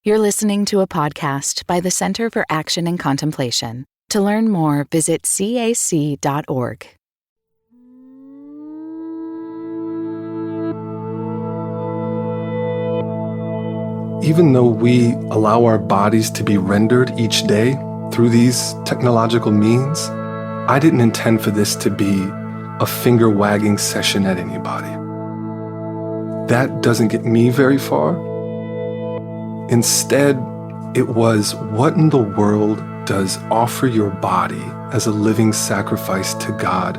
You're listening to a podcast by the Center for Action and Contemplation. To learn more, visit cac.org. Even though we allow our bodies to be rendered each day through these technological means, I didn't intend for this to be a finger-wagging session at anybody. That doesn't get me very far. Instead, it was, what in the world does offer your body as a living sacrifice to God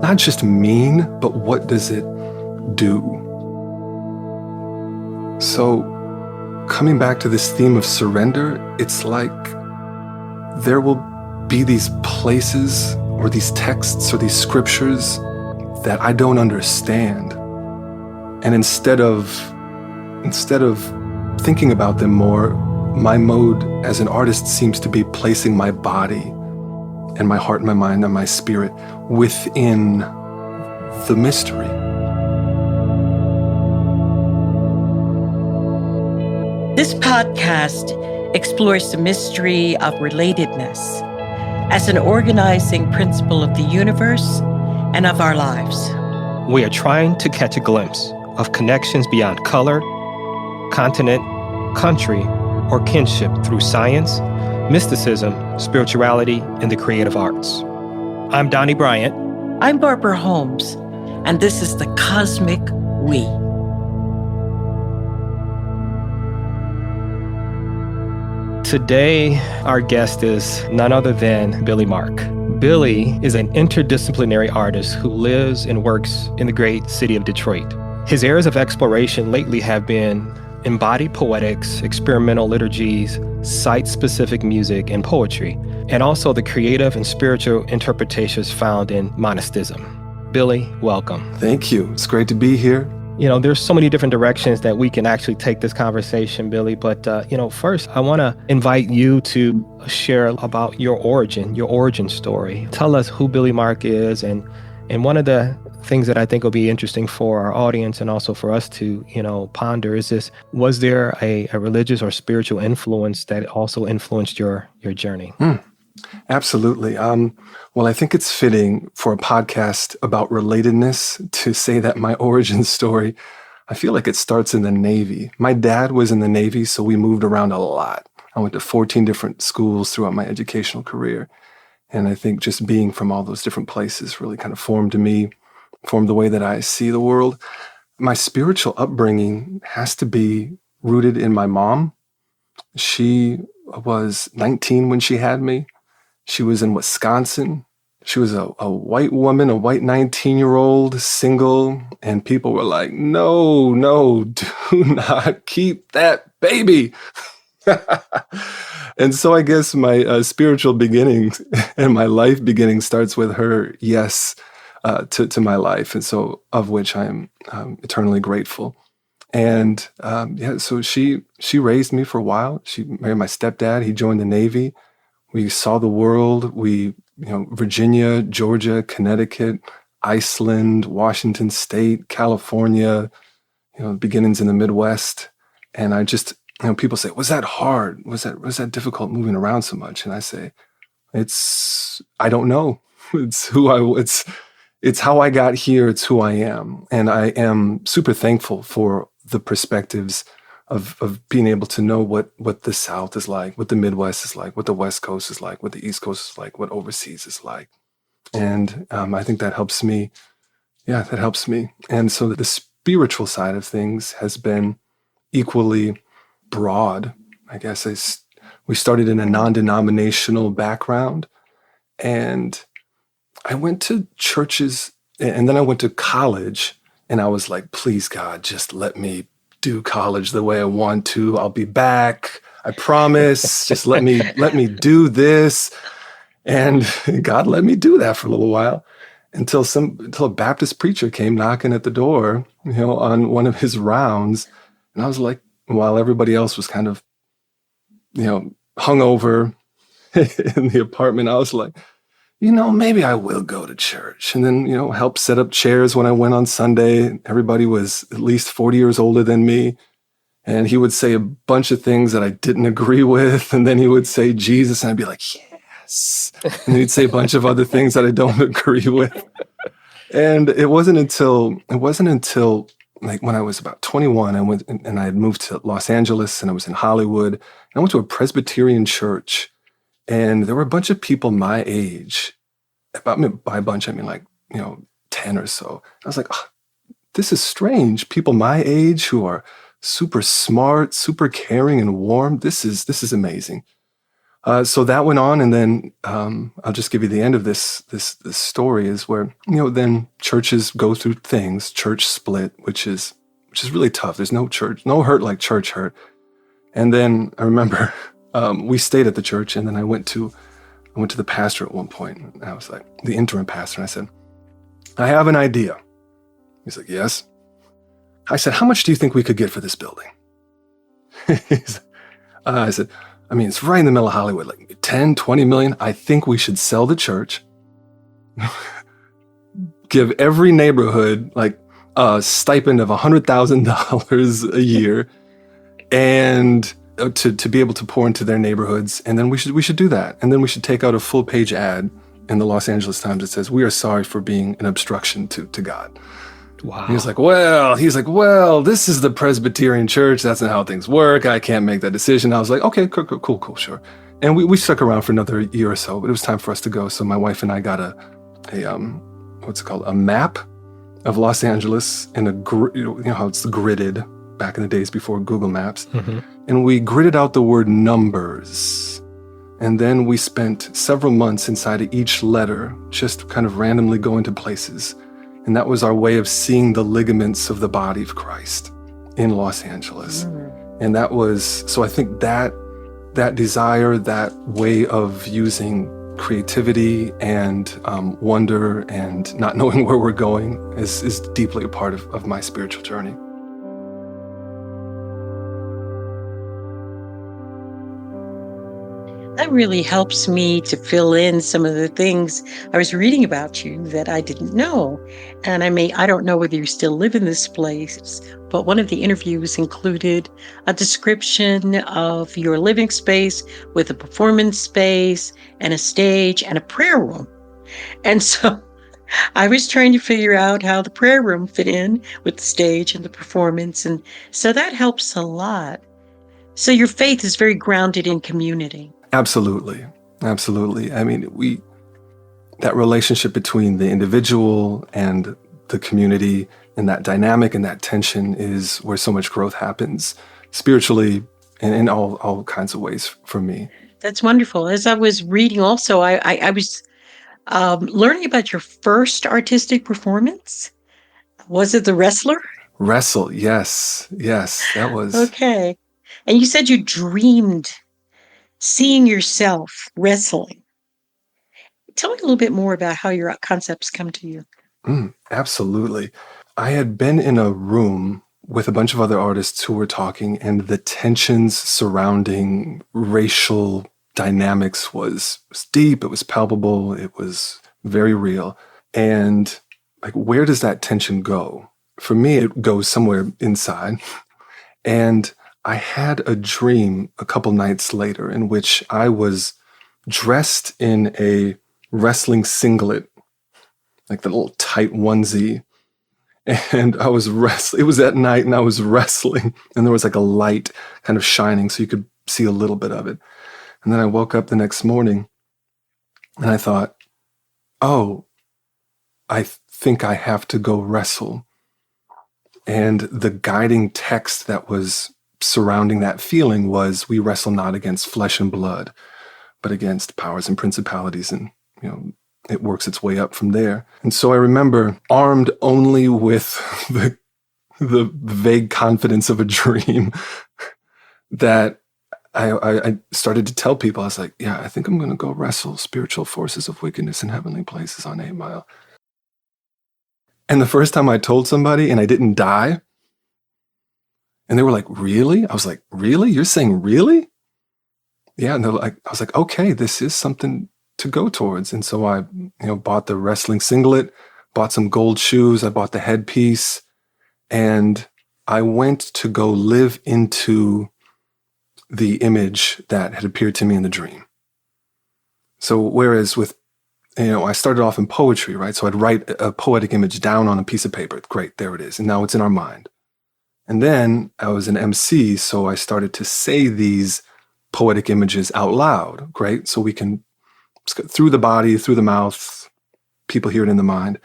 not just mean, but what does it do? So, coming back to this theme of surrender, it's like there will be these places or these texts or these scriptures that I don't understand. And instead of thinking about them more, my mode as an artist seems to be placing my body and my heart and my mind and my spirit within the mystery. This podcast explores the mystery of relatedness as an organizing principle of the universe and of our lives. We are trying to catch a glimpse of connections beyond color, continent, country, or kinship through science, mysticism, spirituality, and the creative arts. I'm Donny Bryant. I'm Barbara Holmes, and this is The Cosmic We. Today, our guest is none other than Billy Mark. Billy is an interdisciplinary artist who lives and works in the great city of Detroit. His areas of exploration lately have been embodied poetics, experimental liturgies, site-specific music, and poetry, and also the creative and spiritual interpretations found in monasticism. Billy, welcome. Thank you. It's great to be here. You know, there's so many different directions that we can actually take this conversation, Billy. But, first, I want to invite you to share about your origin story. Tell us who Billy Mark is. And one of the things that I think will be interesting for our audience and also for us to, ponder is this: was there a religious or spiritual influence that also influenced your journey? Absolutely. Well, I think it's fitting for a podcast about relatedness to say that my origin story, I feel like it starts in the Navy. My dad was in the Navy, so we moved around a lot. I went to 14 different schools throughout my educational career. And I think just being from all those different places really kind of formed the way that I see the world. My spiritual upbringing has to be rooted in my mom. She was 19 when she had me. She was in Wisconsin. She was a white woman, a white 19-year-old, single, and people were like, no, do not keep that baby. And so I guess my spiritual beginnings and my life beginning starts with her yes to my life, and so of which I am eternally grateful. And so she raised me for a while. She married my stepdad. He joined the Navy. We saw the world. Virginia, Georgia, Connecticut, Iceland, Washington State, California, beginnings in the Midwest. And I just, people say, was that hard? Was that difficult moving around so much? And I say, I don't know. It's how I got here. It's who I am. And I am super thankful for the perspectives of being able to know what the South is like, what the Midwest is like, what the West Coast is like, what the East Coast is like, what overseas is like. And I think that helps me. Yeah, that helps me. And so the spiritual side of things has been equally broad. I guess we started in a non-denominational background, and I went to churches, and then I went to college, and I was like, please, God, just let me do college the way I want to. I'll be back. I promise. Just let me do this. And God let me do that for a little while until a Baptist preacher came knocking at the door, on one of his rounds. And I was like, while everybody else was kind of, hungover in the apartment, I was like, maybe I will go to church. And then, help set up chairs when I went on Sunday. Everybody was at least 40 years older than me. And he would say a bunch of things that I didn't agree with. And then he would say Jesus, and I'd be like, yes. And then he'd say a bunch of other things that I don't agree with. And it wasn't until like when I was about 21, I went and I had moved to Los Angeles, and I was in Hollywood. And I went to a Presbyterian church, and there were a bunch of people my age. By a bunch, I mean like, 10 or so. I was like, oh, this is strange. People my age who are super smart, super caring and warm. This is amazing. So that went on, and then I'll just give you the end of this story is where then churches go through things. Church split, which is really tough. There's no hurt like church hurt. And then I remember we stayed at the church, and then I went to the pastor at one point, and I was like the interim pastor, and I said, I have an idea. He's like, yes. I said, how much do you think we could get for this building? I said, I mean, it's right in the middle of Hollywood, like 10, 20 million. I think we should sell the church, give every neighborhood like a stipend of $100,000 a year, and to be able to pour into their neighborhoods. And then we should do that. And then we should take out a full page ad in the Los Angeles Times that says, we are sorry for being an obstruction to God. Wow. He was like, well, this is the Presbyterian church. That's not how things work. I can't make that decision. I was like, okay, cool, sure. And we stuck around for another year or so, but it was time for us to go. So my wife and I got a what's it called? A map of Los Angeles and you know how it's gridded back in the days before Google Maps. Mm-hmm. And we gridded out the word numbers. And then we spent several months inside of each letter, just kind of randomly going to places. And that was our way of seeing the ligaments of the body of Christ in Los Angeles. Mm. And that was, so I think that desire, that way of using creativity and wonder and not knowing where we're going is deeply a part of my spiritual journey. That really helps me to fill in some of the things I was reading about you that I didn't know. And I don't know whether you still live in this place, but one of the interviews included a description of your living space with a performance space and a stage and a prayer room. And so I was trying to figure out how the prayer room fit in with the stage and the performance. And so that helps a lot. So your faith is very grounded in community. Absolutely. I mean, that relationship between the individual and the community and that dynamic and that tension is where so much growth happens spiritually and in all kinds of ways for me. That's wonderful. As I was reading also, I was learning about your first artistic performance. Was it The Wrestler? Wrestle, yes, that was. Okay. And you said you dreamed seeing yourself wrestling. Tell me a little bit more about how your concepts come to you. Absolutely. I had been in a room with a bunch of other artists who were talking, and the tensions surrounding racial dynamics was deep, it was palpable, it was very real. And like, where does that tension go? For me, it goes somewhere inside. And I had a dream a couple nights later in which I was dressed in a wrestling singlet, like the little tight onesie. And I was wrestling. It was at night and I was wrestling. And there was like a light kind of shining so you could see a little bit of it. And then I woke up the next morning and I thought, oh, I think I have to go wrestle. And the guiding text that was surrounding that feeling was, we wrestle not against flesh and blood, but against powers and principalities. And, it works its way up from there. And so I remember, armed only with the vague confidence of a dream, that I started to tell people, I was like, yeah, I think I'm going to go wrestle spiritual forces of wickedness in heavenly places on 8 Mile. And the first time I told somebody and I didn't die, and they were like, really? I was like, really? You're saying really? Yeah. And I was like, okay, this is something to go towards. And so I, bought the wrestling singlet, bought some gold shoes. I bought the headpiece. And I went to go live into the image that had appeared to me in the dream. So whereas with, I started off in poetry, right? So I'd write a poetic image down on a piece of paper. Great, there it is. And now it's in our mind. And then I was an MC, so I started to say these poetic images out loud. Great. So we can, through the body, through the mouth, people hear it in the mind.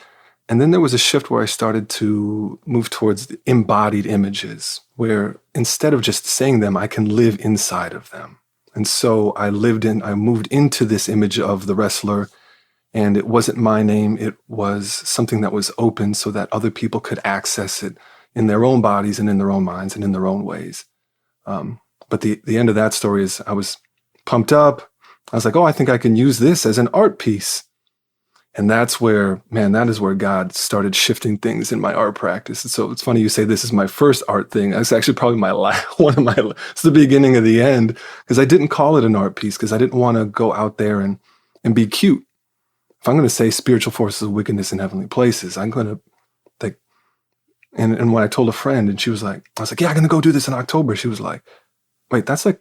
And then there was a shift where I started to move towards the embodied images, where instead of just saying them, I can live inside of them. And so I moved into this image of the wrestler, and it wasn't my name. It was something that was open so that other people could access it in their own bodies and in their own minds and in their own ways. But the end of that story is I was pumped up. I was like, oh, I think I can use this as an art piece. And that's where, that is where God started shifting things in my art practice. And so it's funny you say this is my first art thing. It's actually probably it's the beginning of the end, because I didn't call it an art piece because I didn't want to go out there and be cute. If I'm going to say spiritual forces of wickedness in heavenly places, I'm going to and when I told a friend and I was like, yeah, I'm going to go do this in October. She was like, wait, that's like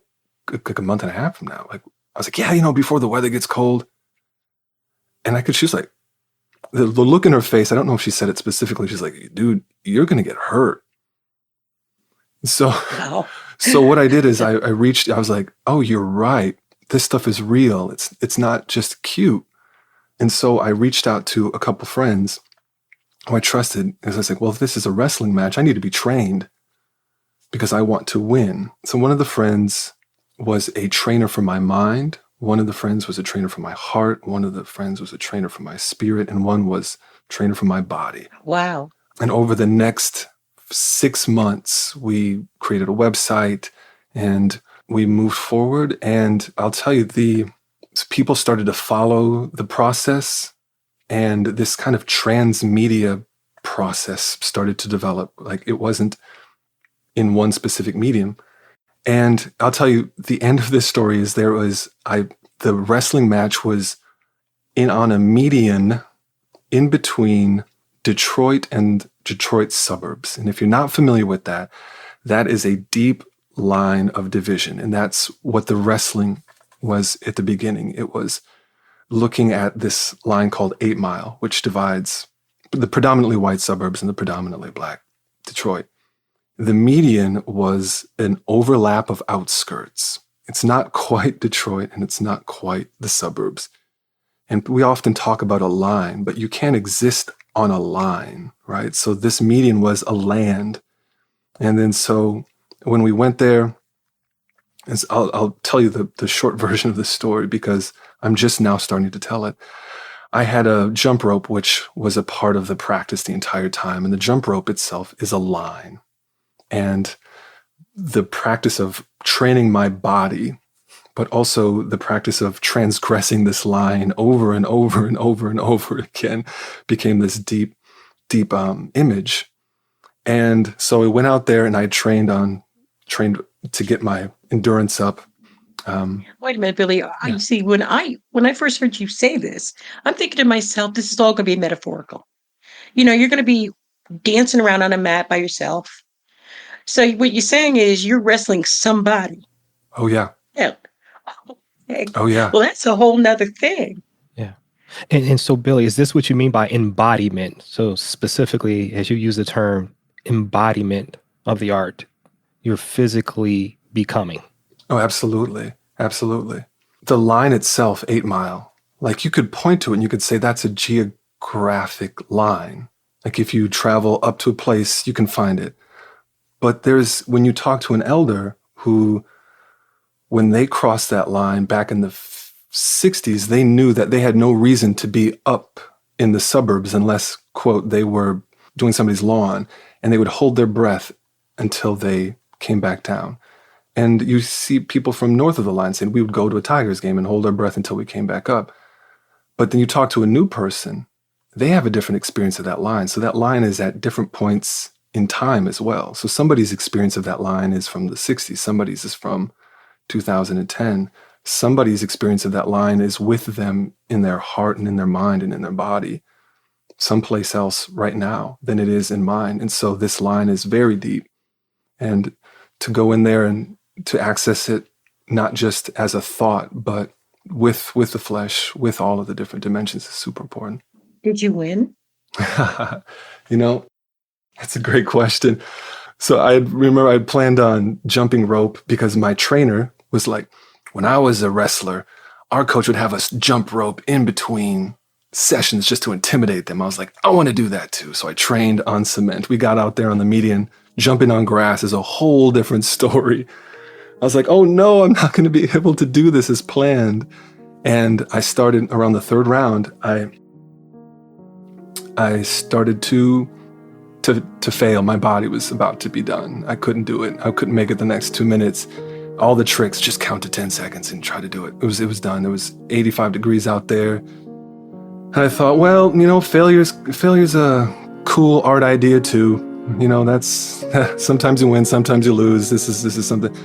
a month and a half from now. Like, I was like, yeah, before the weather gets cold. And she was like, the look in her face, I don't know if she said it specifically. She's like, dude, you're going to get hurt. So, Wow. So what I did is I was like, oh, you're right. This stuff is real. It's not just cute. And so I reached out to a couple friends who I trusted, because I was like, well, if this is a wrestling match, I need to be trained because I want to win. So one of the friends was a trainer for my mind. One of the friends was a trainer for my heart. One of the friends was a trainer for my spirit. And one was a trainer for my body. Wow. And over the next 6 months, we created a website and we moved forward. And I'll tell you, people started to follow the process, and this kind of transmedia process started to develop. Like, it wasn't in one specific medium. And I'll tell you, the end of this story is the wrestling match was on a median in between Detroit and Detroit suburbs. And if you're not familiar with that, that is a deep line of division. And that's what the wrestling was at the beginning. It was looking at this line called 8 Mile, which divides the predominantly white suburbs and the predominantly black Detroit. The median was an overlap of outskirts. It's not quite Detroit and it's not quite the suburbs. And we often talk about a line, but you can't exist on a line, right? So this median was a land. And then so when we went there, I'll tell you the short version of the story because I'm just now starting to tell it. I had a jump rope, which was a part of the practice the entire time. And the jump rope itself is a line. And the practice of training my body, but also the practice of transgressing this line over and over and over and over again became this deep image. And so I went out there and I trained to get my endurance up. Wait a minute, Billy. I see. When I first heard you say this, I'm thinking to myself, this is all going to be metaphorical. You're going to be dancing around on a mat by yourself. So what you're saying is you're wrestling somebody. Oh, yeah. Yeah. Oh, yeah. Well, that's a whole nother thing. Yeah. And so, Billy, is this what you mean by embodiment? So specifically, as you use the term embodiment of the art, you're physically becoming. Oh, absolutely. Absolutely. The line itself, 8 Mile, like you could point to it and you could say that's a geographic line. Like if you travel up to a place, you can find it. But when you talk to an elder who, when they crossed that line back in the 60s, they knew that they had no reason to be up in the suburbs unless, quote, they were doing somebody's lawn, and they would hold their breath until they came back down. And you see people from north of the line saying we would go to a Tigers game and hold our breath until we came back up. But then you talk to a new person, they have a different experience of that line. So that line is at different points in time as well. So somebody's experience of that line is from the 60s. Somebody's is from 2010. Somebody's experience of that line is with them in their heart and in their mind and in their body, someplace else right now than it is in mine. And so this line is very deep. And to go in there and to access it, not just as a thought, but with the flesh, with all of the different dimensions, is super important. Did you win? You know, that's a great question. So I remember I planned on jumping rope because my trainer was like, when I was a wrestler, our coach would have us jump rope in between sessions just to intimidate them. I was like, I want to do that too. So I trained on cement. We got out there on the median. Jumping on grass is a whole different story. I was like, oh no, I'm not going to be able to do this as planned. And I started around the third round. I started to fail. My body was about to be done. I couldn't do it. I couldn't make it the next 2 minutes. All the tricks, just count to 10 seconds and try to do it. It was done. It was 85 degrees out there. And I thought, well, failure's a cool art idea too. That's sometimes you win, sometimes you lose. This is something.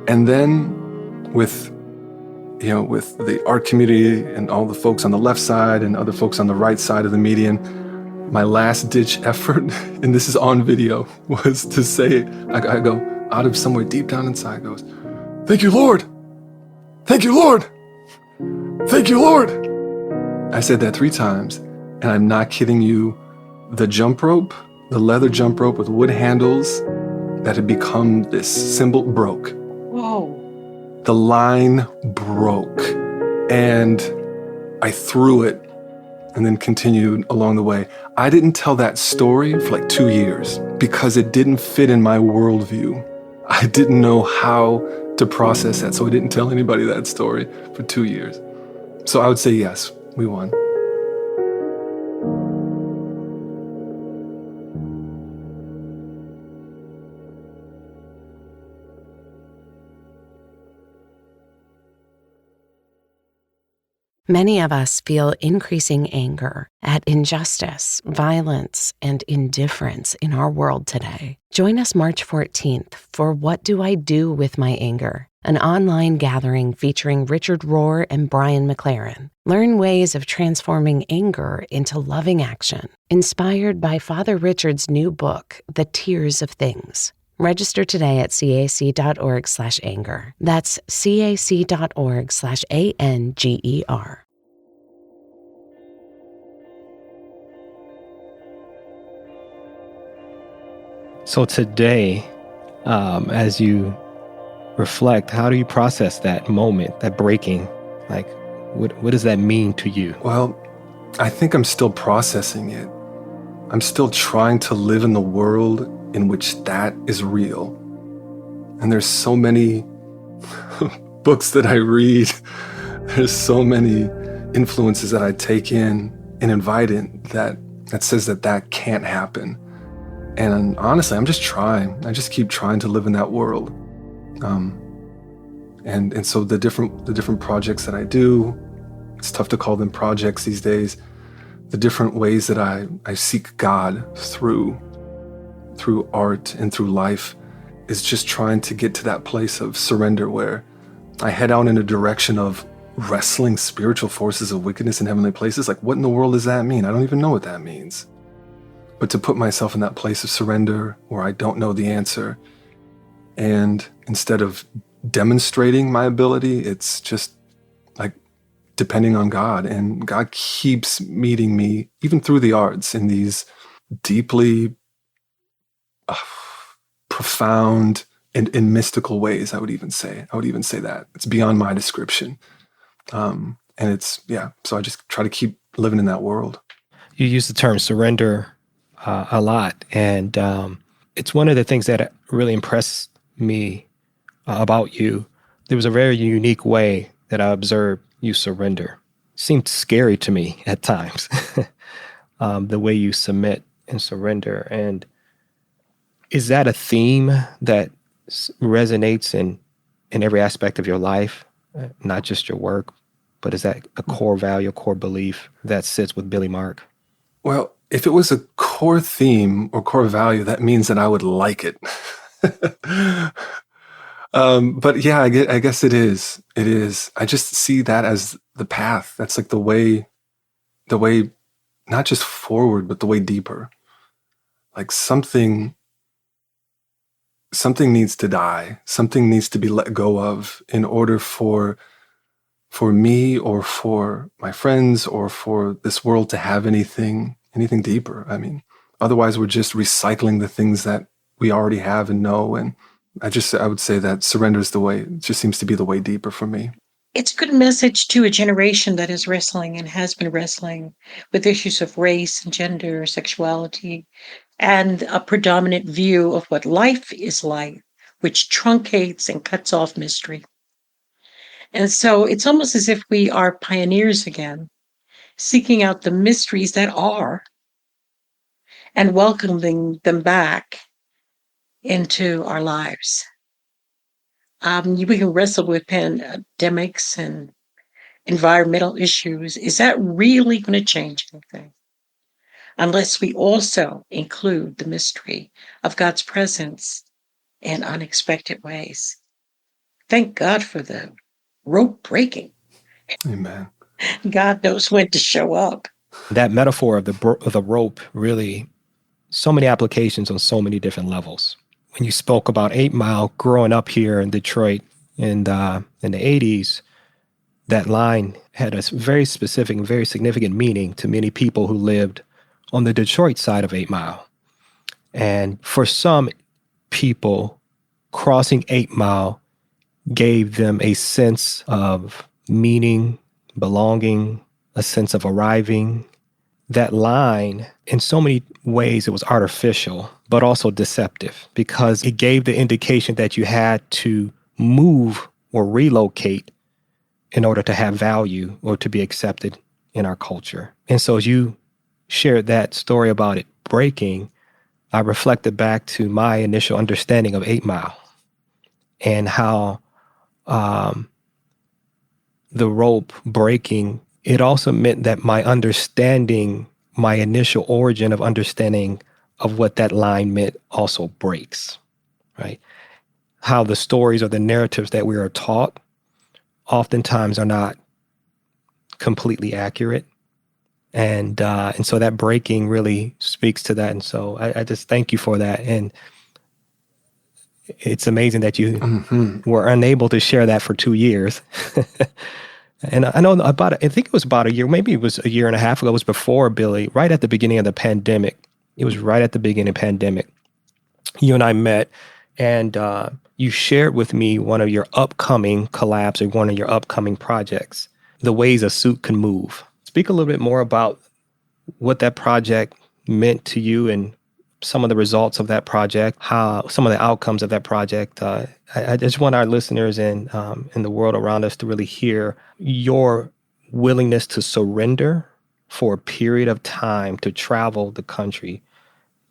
And then with the art community and all the folks on the left side and other folks on the right side of the median, my last ditch effort, and this is on video, was to say, I go out of somewhere deep down inside, goes, "Thank you, Lord. Thank you, Lord. Thank you, Lord." I said that 3 times, and I'm not kidding you. The jump rope, the leather jump rope with wood handles that had become this symbol broke. Whoa. The line broke, and I threw it and then continued along the way. I didn't tell that story for like 2 years because it didn't fit in my worldview. I didn't know how to process that, so I didn't tell anybody that story for 2 years. So I would say yes, we won. Many of us feel increasing anger at injustice, violence, and indifference in our world today. Join us March 14th for What Do I Do With My Anger? An online gathering featuring Richard Rohr and Brian McLaren. Learn ways of transforming anger into loving action. Inspired by Father Richard's new book, The Tears of Things. Register today at cac.org/anger. That's cac.org/ANGER. So today, as you reflect, how do you process that moment, that breaking? Like, what does that mean to you? Well, I think I'm still processing it. I'm still trying to live in the world in which that is real. And there's so many books that I read. There's so many influences that I take in and invite in that says that can't happen. And honestly, I'm just trying. I just keep trying to live in that world. And so the different projects that I do, it's tough to call them projects these days. The different ways that I seek God through art and through life is just trying to get to that place of surrender where I head out in a direction of wrestling spiritual forces of wickedness in heavenly places. Like, what in the world does that mean? I don't even know what that means. But to put myself in that place of surrender where I don't know the answer, and instead of demonstrating my ability, it's just like depending on God. And God keeps meeting me, even through the arts, in these deeply profound and mystical ways, I would even say that. It's beyond my description. And it's, so I just try to keep living in that world. You use the term surrender a lot. And it's one of the things that really impressed me about you. There was a very unique way that I observed you surrender. Seemed scary to me at times, the way you submit and surrender. And is that a theme that resonates in every aspect of your life, not just your work, but is that a core value, a core belief that sits with Billy Mark? Well, if it was a core theme or core value, that means that I would like it. But yeah, I guess it is. It is. I just see that as the path. That's like the way, not just forward, but the way deeper. Like something something needs to die. Something needs to be let go of in order for me or for my friends or for this world to have anything deeper. I mean, otherwise we're just recycling the things that we already have and know. And I would say that surrender is the way. It just seems to be the way deeper for me. It's a good message to a generation that is wrestling and has been wrestling with issues of race and gender, sexuality, and a predominant view of what life is like, which truncates and cuts off mystery. And so it's almost as if we are pioneers again, seeking out the mysteries that are and welcoming them back into our lives. We can wrestle with pandemics and environmental issues. Is that really going to change anything? Unless we also include the mystery of God's presence in unexpected ways. Thank God for the rope breaking. Amen. God knows when to show up. That metaphor of the rope, really, so many applications on so many different levels. When you spoke about 8 Mile, growing up here in Detroit in the 80s, that line had a very specific and very significant meaning to many people who lived on the Detroit side of 8 Mile. And for some people, crossing 8 Mile gave them a sense of meaning, belonging, a sense of arriving. That line, in so many ways, it was artificial, but also deceptive, because it gave the indication that you had to move or relocate in order to have value or to be accepted in our culture. And so as you shared that story about it breaking, I reflected back to my initial understanding of 8 Mile and how the rope breaking, it also meant that my understanding, my initial origin of understanding of what that line meant also breaks, right? How the stories or the narratives that we are taught oftentimes are not completely accurate. And so that breaking really speaks to that. And so I just thank you for that. And it's amazing that you were unable to share that for 2 years. And I know I think it was about a year, maybe it was a year and a half ago, it was before, Billy, right at the beginning of the pandemic. It was right at the beginning of the pandemic. You and I met, and you shared with me one of your upcoming collabs or one of your upcoming projects, The Ways a Suit Can Move. Speak a little bit more about what that project meant to you and some of the results of that project, how some of the outcomes of that project. I just want our listeners and the world around us to really hear your willingness to surrender for a period of time to travel the country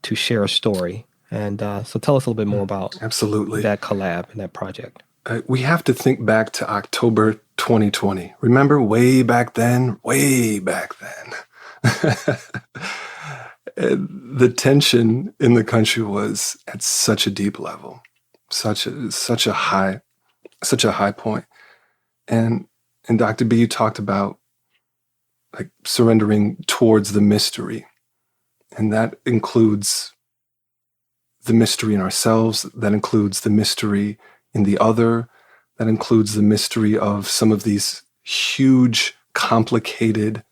to share a story. And so tell us a little bit more about Absolutely. That collab and that project. We have to think back to October 2020. Remember way back then? The tension in the country was at such a deep level, such a high point. And Dr. B, you talked about like surrendering towards the mystery. And that includes the mystery in ourselves, that includes the mystery in the other, that includes the mystery of some of these huge, complicated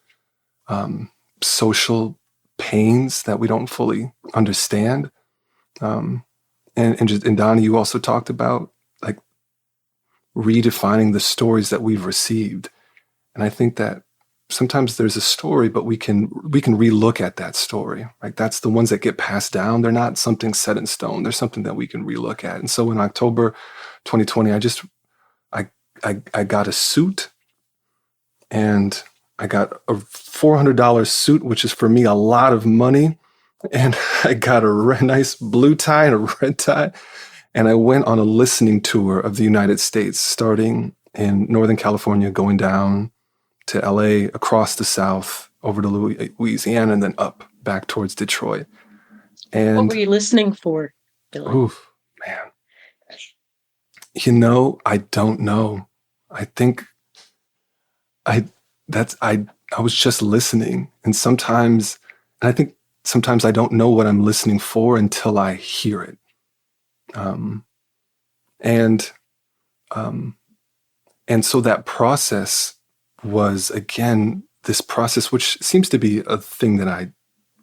social pains that we don't fully understand. And Donny, you also talked about like redefining the stories that we've received. And I think that sometimes there's a story, but we can relook at that story. Like that's the ones that get passed down. They're not something set in stone. There's something that we can relook at. And so in October 2020, I got a suit, and I got a $400 suit, which is for me a lot of money. And I got a nice blue tie and a red tie. And I went on a listening tour of the United States, starting in Northern California, going down to LA, across the South, over to Louisiana, and then up back towards Detroit. And what were you listening for, Billy? Oof, man. I don't know. I think I was just listening. And I think sometimes I don't know what I'm listening for until I hear it. Um, and um, and so that process was, again, this process, which seems to be a thing that I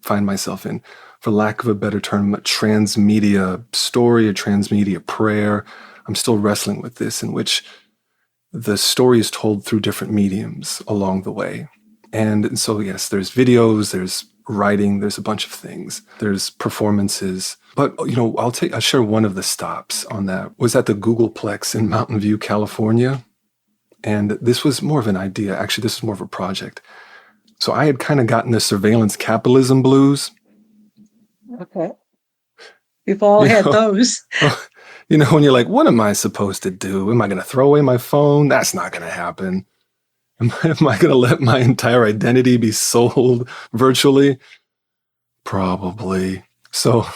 find myself in, for lack of a better term, a transmedia story, a transmedia prayer. I'm still wrestling with this, in which the story is told through different mediums along the way. And so, yes, there's videos, there's writing, there's a bunch of things, there's performances. But, I'll share one of the stops on that. Was at the Googleplex in Mountain View, California. And this was more of an idea. Actually, this was more of a project. So I had kind of gotten the surveillance capitalism blues. Okay. We've all had those. When you're like, what am I supposed to do? Am I going to throw away my phone? That's not going to happen. Am I going to let my entire identity be sold virtually? Probably. So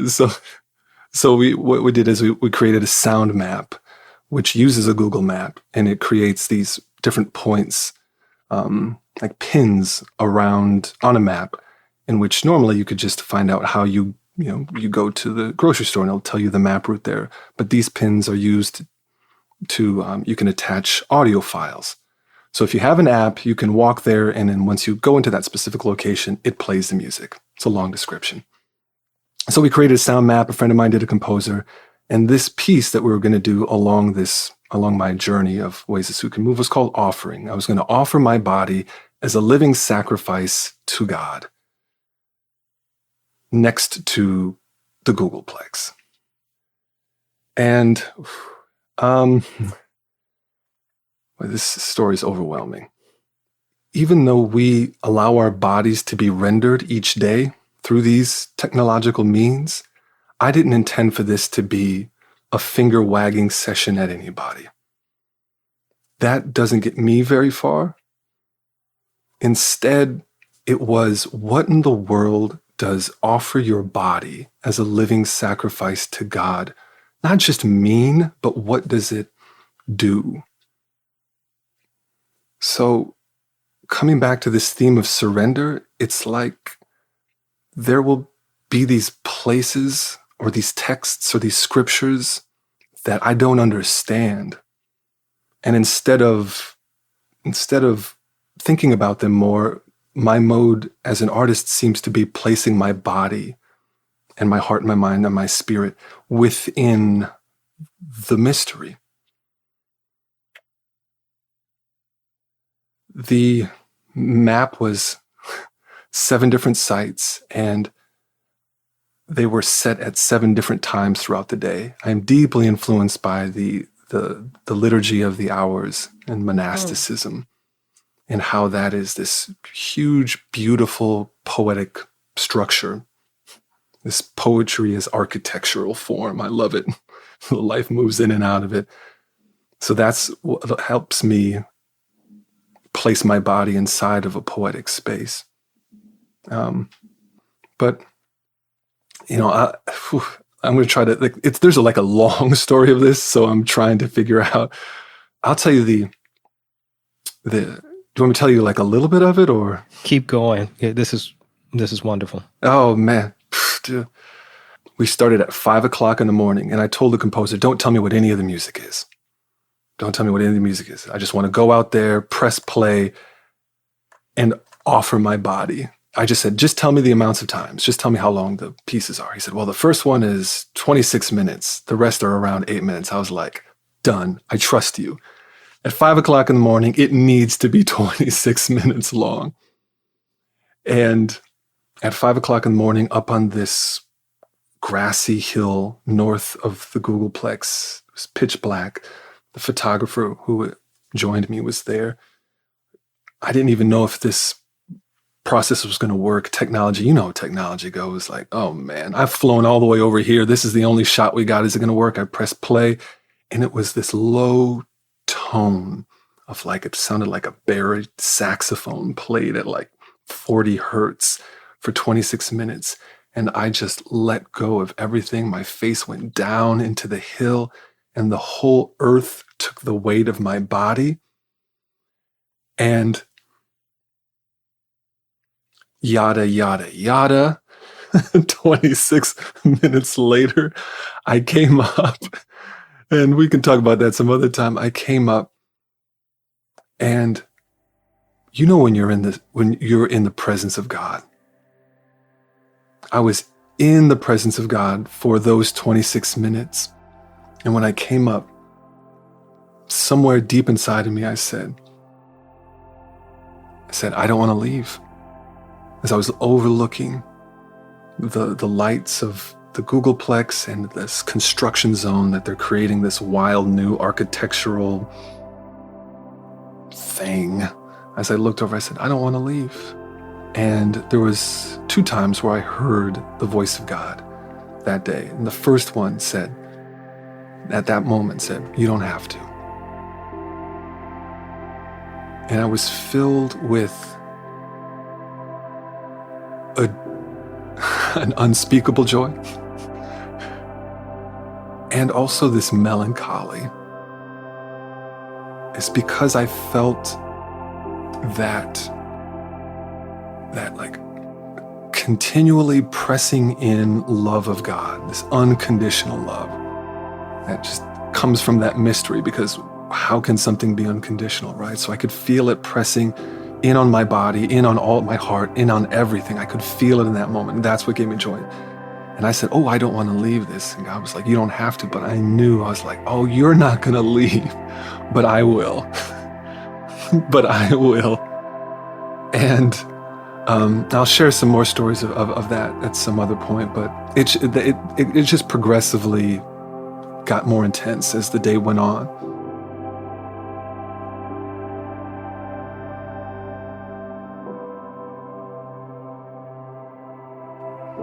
what we did is we created a sound map, which uses a Google map, and it creates these different points, like pins around on a map, in which normally you could just find out how you go to the grocery store and it'll tell you the map route there. But these pins are used to, you can attach audio files. So if you have an app, you can walk there, and then once you go into that specific location, it plays the music. It's a long description. So we created a sound map. A friend of mine did a composer. And this piece that we were going to do along my journey of Ways This Food Can Move was called Offering. I was going to offer my body as a living sacrifice to God next to the Googleplex. And this story is overwhelming. Even though we allow our bodies to be rendered each day through these technological means, I didn't intend for this to be a finger-wagging session at anybody. That doesn't get me very far. Instead, it was, what in the world does offer your body as a living sacrifice to God not just mean, but what does it do? So, coming back to this theme of surrender, it's like there will be these places or these texts or these scriptures that I don't understand. And instead of thinking about them more, my mode as an artist seems to be placing my body and my heart and my mind and my spirit within the mystery. The map was 7 different sites, and they were set at 7 different times throughout the day. I am deeply influenced by the liturgy of the hours and monasticism, and how that is this huge, beautiful, poetic structure. This poetry is architectural form. I love it. Life moves in and out of it. So that's what helps me place my body inside of a poetic space. But I'm going to try to, there's a long story of this, so I'm trying to figure out. I'll tell you do you want me to tell you a little bit of it, or? Keep going. Yeah, this is wonderful. Oh man. Dude. We started at 5:00 in the morning, and I told the composer, don't tell me what any of the music is. Don't tell me what any of the music is. I just want to go out there, press play, and offer my body. I just said, just tell me the amounts of times. Just tell me how long the pieces are. He said, well, the first one is 26 minutes. The rest are around 8 minutes. I was like, done. I trust you. At 5:00 in the morning, it needs to be 26 minutes long. And at 5:00 in the morning, up on this grassy hill north of the Googleplex, it was pitch black. The photographer who joined me was there. I didn't even know if this process was going to work. Technology, you know how technology goes. Like, oh man, I've flown all the way over here. This is the only shot we got. Is it going to work? I pressed play, and it was this low tone of it sounded like a buried saxophone played at 40 hertz for 26 minutes. And I just let go of everything. My face went down into the hill, and the whole earth took the weight of my body. And yada, yada, yada. 26 minutes later, I came up, and we can talk about that some other time. I came up, and you know when you're in the presence of God. I was in the presence of God for those 26 minutes. And when I came up, somewhere deep inside of me, I said, I don't want to leave. As I was overlooking the lights of the Googleplex and this construction zone that they're creating, this wild new architectural thing. As I looked over, I said, I don't want to leave. And there was 2 times where I heard the voice of God that day. And the first one said, at that moment said, you don't have to. And I was filled with an unspeakable joy and also this melancholy. It's because I felt that like continually pressing in love of God, this unconditional love that just comes from that mystery, because how can something be unconditional, right? So I could feel it pressing in on my body, in on all my heart, in on everything. I could feel it in that moment. And that's what gave me joy. And I said, I don't want to leave this. And God was like, you don't have to. But I knew, I was like, you're not going to leave, but I will. But I will. And I'll share some more stories of that at some other point. But it just progressively got more intense as the day went on.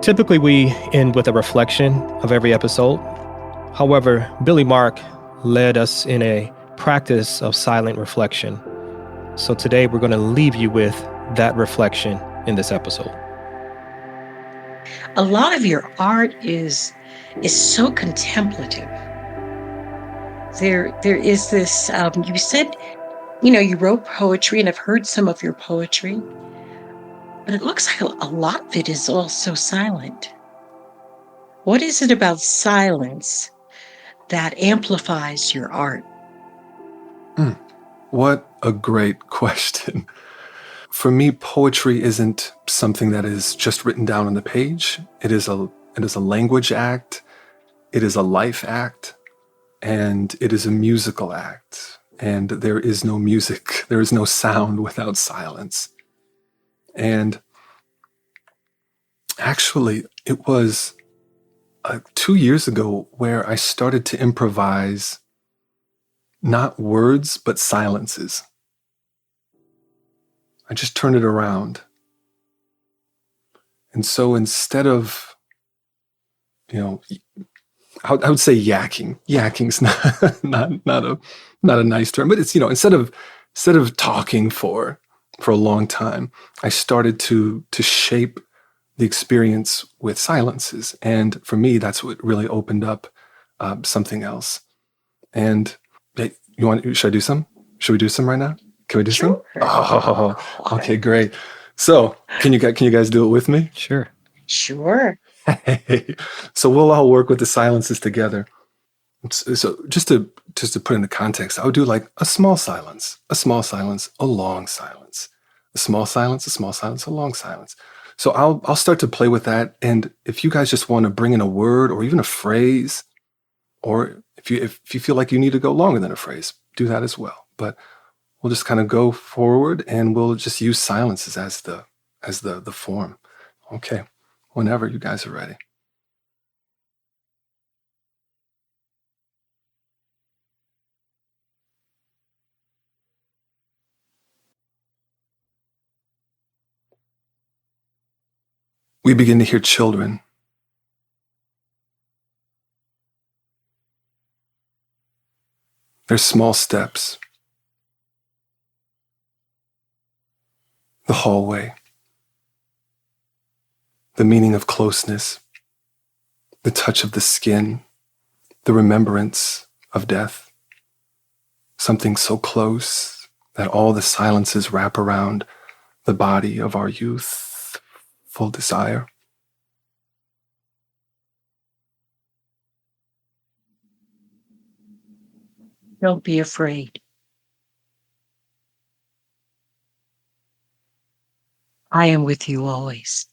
Typically, we end with a reflection of every episode. However, Billy Mark led us in a practice of silent reflection. So today we're going to leave you with that reflection in this episode. A lot of your art is so contemplative. There is this, you said, you wrote poetry, and I've heard some of your poetry, but it looks like a lot of it is also silent. What is it about silence that amplifies your art? What a great question. For me, poetry isn't something that is just written down on the page. It is a language act. It is a life act. And it is a musical act. And there is no music. There is no sound without silence. And actually, it was 2 years ago where I started to improvise not words, but silences. I just turned it around. And so instead of, I would say yakking. Yakking's not a nice term, but it's, instead of talking for a long time, I started to shape the experience with silences. And for me, that's what really opened up something else. And should I do some? Should we do some right now? Can we do some? Oh, okay, great. So can you guys do it with me? Sure. Hey. So we'll all work with the silences together. So just to put into context, I would do like a small silence, a long silence, a small silence, a long silence. So I'll start to play with that. And if you guys just want to bring in a word or even a phrase, or if you feel like you need to go longer than a phrase, do that as well. But we'll just kind of go forward, and we'll just use silences as the form. Okay, whenever you guys are ready. We begin to hear children. Their small steps. The hallway. The meaning of closeness. The touch of the skin. The remembrance of death. Something so close that all the silences wrap around the body of our youth. Full desire. Don't be afraid. I am with you always.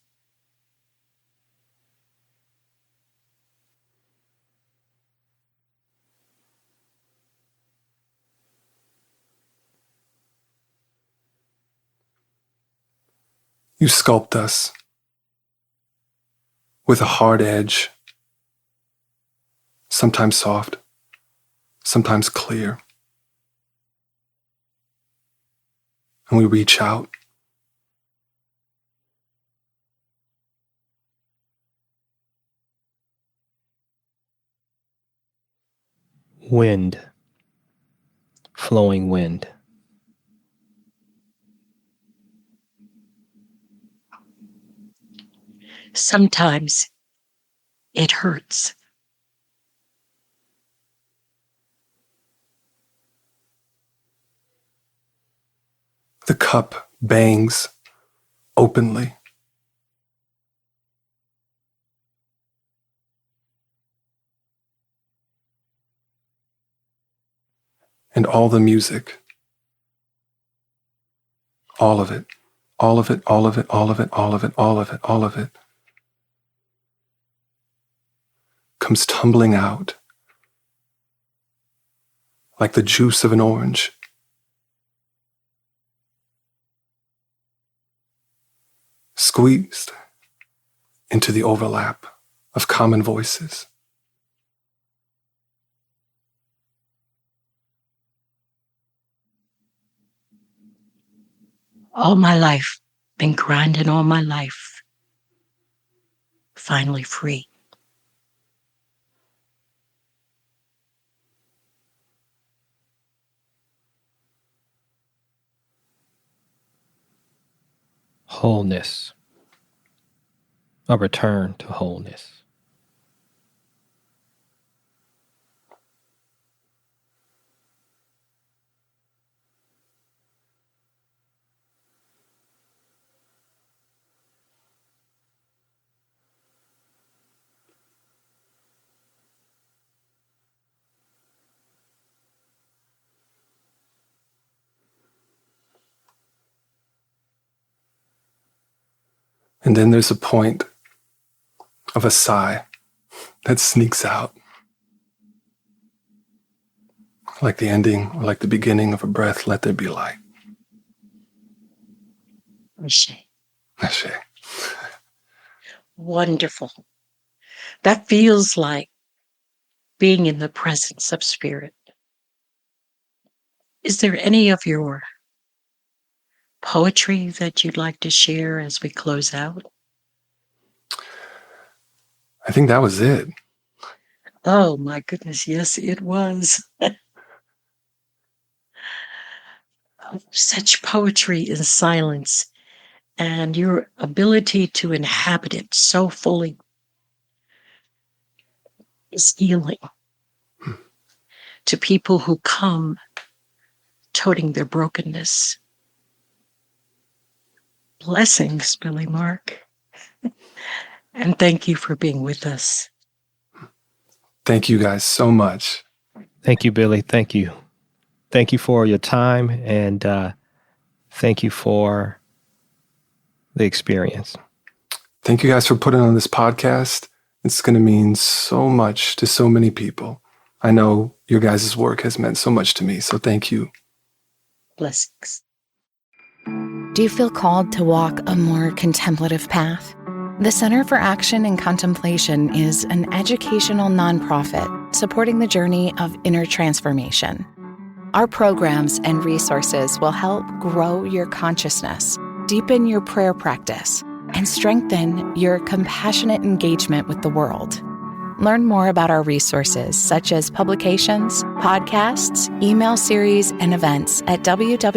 You sculpt us with a hard edge, sometimes soft, sometimes clear. And we reach out. Wind, flowing wind. Sometimes it hurts. The cup bangs openly. And all the music, all of it, all of it, all of it, all of it, all of it, all of it, all of it, comes tumbling out like the juice of an orange. Squeezed into the overlap of common voices. All my life, been grinding all my life. Finally free. Wholeness. A return to wholeness. And then there's a point of a sigh that sneaks out, like the ending or like the beginning of a breath. Let there be light. Ashe. Ashe. Wonderful. That feels like being in the presence of spirit. Is there any of your poetry that you'd like to share as we close out? I think that was it. Oh my goodness, yes, it was. Such poetry in silence, and your ability to inhabit it so fully is healing to people who come toting their brokenness. Blessings, Billy Mark. And thank you for being with us. Thank you guys so much. Thank you, Billy. Thank you. Thank you for your time, and thank you for the experience. Thank you guys for putting on this podcast. It's going to mean so much to so many people. I know your guys' work has meant so much to me, so thank you. Blessings. Do you feel called to walk a more contemplative path? The Center for Action and Contemplation is an educational nonprofit supporting the journey of inner transformation. Our programs and resources will help grow your consciousness, deepen your prayer practice, and strengthen your compassionate engagement with the world. Learn more about our resources, such as publications, podcasts, email series, and events at www.cac.org.